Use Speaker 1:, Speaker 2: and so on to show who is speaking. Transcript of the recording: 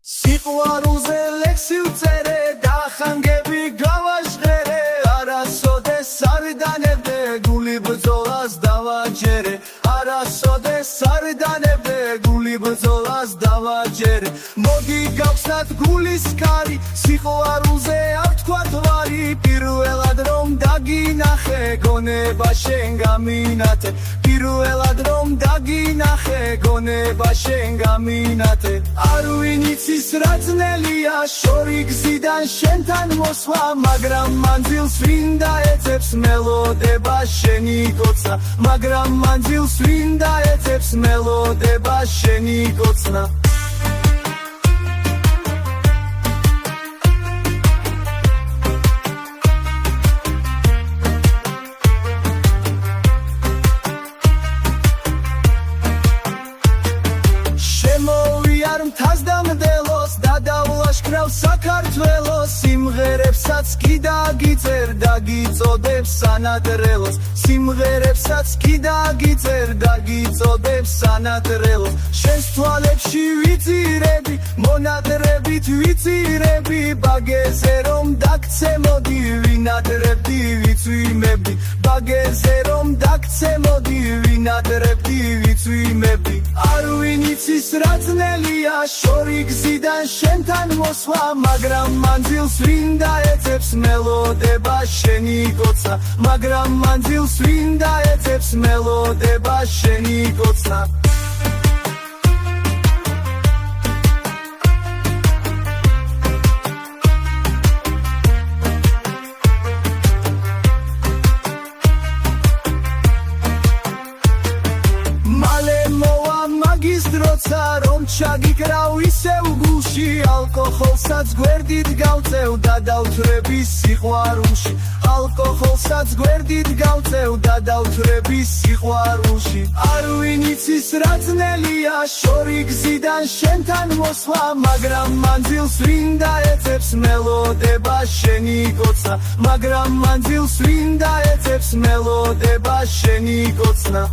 Speaker 1: სიყვარულზე ლექსი ვწერე და ხანგები გავაჟღერე არასოდეს არ დანებდე გული ბრძოლას დავაჯერე არასოდეს არ დანებდე გული ბრძოლას დავაჯერე მოდი გავხსნათ გულის კარი სიყვარულზე არ ვთქვათ ვარი პირველად რომ დაგინახე გონება შენ გამინათე პირველად რომ დაგინახე გონება შენ გამინათე არ ვინიცის რა ძნელია შორი გზიდან შენთან მოსვლა მაგრამ მანძილს ვინ დაეცებს მელოდება შენი კოცნა მაგრამ მანძილს ვინ დაეცებს მელოდება შენი კოცნა საქართველოს სიმღერებსაც კი დაგიწერ დაგიწოდებ სანადრელოს სიმღერებსაც კი დაგიწერ დაგიწოდებ სანადრელოს შენს თვალებში ვიწირები მონადრებით ვიწირები ბაგეზე რომ დაგცე მოდი ვინადრებდი ვიწვიმებდი ბაგეზე რომ დაგცე მოდი ვინადრებდი ვიწვიმებდი არ ვინიცის რა ძნელია შორი გზიდან შენთან მოსვლა მაგრამ მანძილს ვინ დაეცებს მელოდება შენი კოცნა მაგრამ მანძილს ვინ დაეცებს მელოდება შენი კოცნა რომ ჩაგიკრავ ისევ გულში ალკოჰოლსაც გვერდით გავწევ და დავთვრები სიყვარულში ალკოჰოლსაც გვერდით გავწევ და დავთვრები სიყვარულში არ ვინიცის რა ძნელია შორი გზიდან შენთან მოსვლა მაგრამ მანძილს ვინ დაეცებს მელოდება შენი კოცნა მაგრამ მანძილს ვინ დაეცებს მელოდება შენი კოცნა